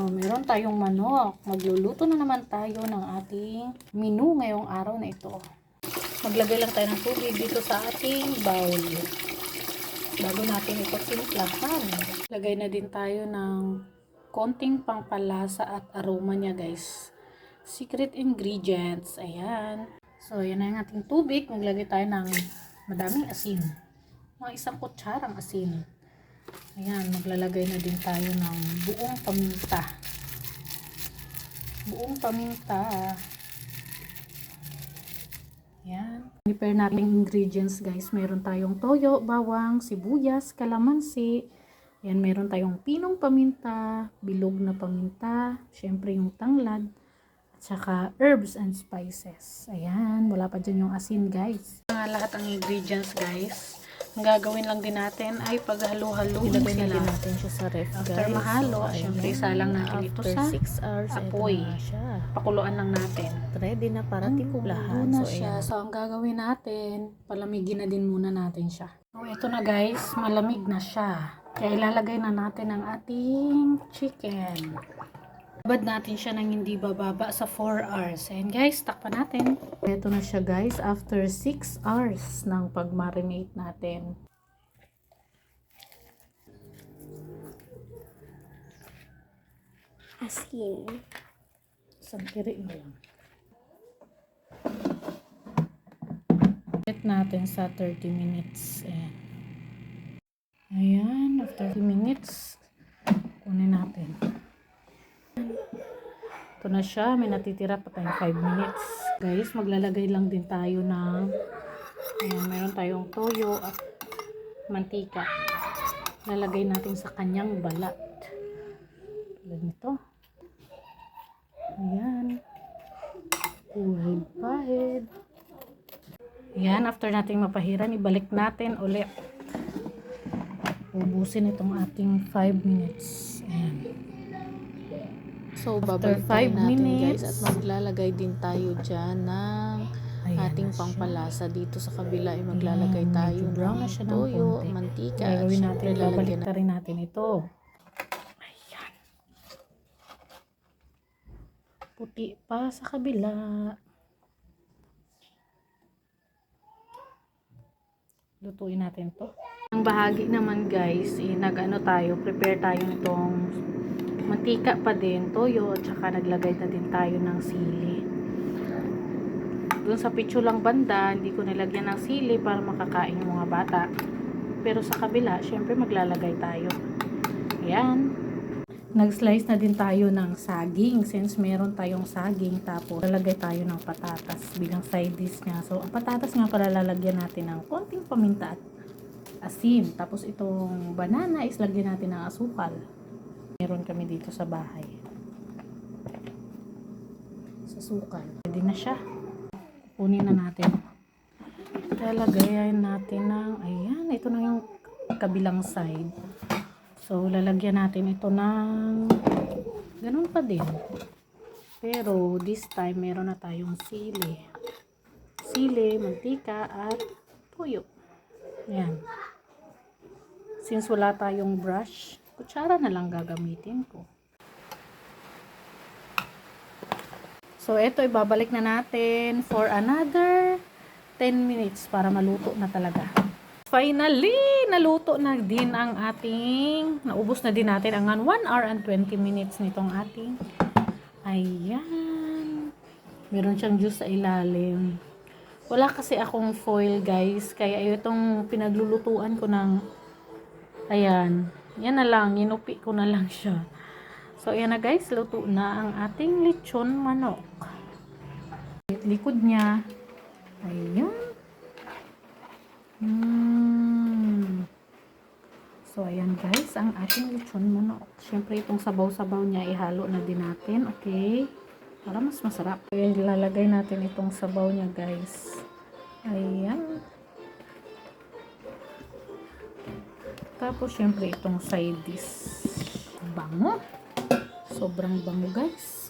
Meron tayong manok. Magluluto na naman tayo ng ating menu ngayong araw na ito. Maglagay lang tayo ng tubig dito sa ating bowl. Bago natin ito timplahan. Lagay na din tayo ng konting pangpalasa at aroma niya, guys. Secret ingredients. Ayan. So, yan na yung ating tubig. Maglagay tayo ng madaming asin. Mga 1 kutsarang asin. Ayan, maglalagay na din tayo ng buong paminta. Buong paminta. Ayan. Prepare nating ingredients, guys. Meron tayong toyo, bawang, sibuyas, kalamansi. Ayan, meron tayong pinong paminta, bilog na paminta, syempre yung tanglad, at saka herbs and spices. Ayan, wala pa dyan yung asin, guys. Lahat ang ingredients, guys. Ang gagawin lang din natin ay paghalo-haluin sila. Ilagay na din natin siya sa ref, After guys. mahalo, So, syempre isa lang natin ito sa 6 hours, apoy. ito na siya. Pakuluan lang natin. Ready na para timplahan. Na So, siya. ayan. So, ang gagawin natin, palamigin na din muna natin siya. So, ito na, guys. Malamig na siya. Kaya ilalagay na natin ang ating chicken. Babad natin siya ng hindi bababa sa 4 hours. And guys, takpan natin. Ito na siya, guys. After 6 hours ng pag-marinate natin. Asin. Isang kiri na lang. Set natin sa 30 minutes. Ayan, after 30 minutes, kunin natin. Ito na siya, may natitira pa tayong 5 minutes. Guys, maglalagay lang din tayo ng, ayan, mayroon tayong toyo at mantika. Lalagay natin sa kanyang balat. Tulad nito. Ayan. Pahid. Ayan, after natin mapahiran, ibalik natin ulit. Ubusin itong ating 5 minutes. Ayan. So, After babalik 5 natin, minutes, guys. At maglalagay din tayo dyan ng ating pangpalasa. Dito sa kabila ay maglalagay tayo brown na ng siya ng toyo, konti. mantika, at Gagawin natin, syempre babalik lalagyan na rin natin ito. Ayan. Puti pa sa kabila. Lutuin natin to. Ang bahagi naman, guys, nag-ano tayo, prepare tayo nitong mantika pa din, toyo, at saka naglagay na din tayo ng sili. Doon sa picture lang banda, hindi ko nilagyan ng sili para makakain yung mga bata. Pero sa kabila, syempre maglalagay tayo. Ayan. Nag-slice na din tayo ng saging since meron tayong saging. Tapos lalagay tayo ng patatas bilang side dish niya. So ang patatas nga pala lalagyan natin ng konting paminta at asin. Tapos itong banana is lagyan natin ng asukal. Meron kami dito sa bahay. Sa asukal. Pwede na siya. Kunin na natin. Lalagayan natin ng, ayan, ito na yung kabilang side. So, lalagyan natin ito ng ganun pa din. Pero, this time, meron na tayong sili. Sili, mantika, at tuyo. Ayan. Since wala tayong brush, kutsara na lang gagamitin ko. So, ito, ibabalik na natin for another 10 minutes para maluto na talaga. Finally, naluto na din ang ating, naubos na din natin ang 1 hour and 20 minutes nitong ating, ayan, meron siyang juice sa ilalim. Wala kasi akong foil, guys, kaya itong pinaglulutuan ko ng, ayan, yan na lang, inupi ko na lang siya. So, ayan na, guys, luto na ang ating lechon manok. Likod niya, ayan. So, ayan, guys, ang ating lechon manok. Siyempre, itong sabaw-sabaw niya, ihalo na din natin, okay? Para mas masarap. Okay, ilalagay natin itong sabaw niya, guys. Ayan. Tapos, siyempre, itong side dish. Bango. Sobrang bango, guys.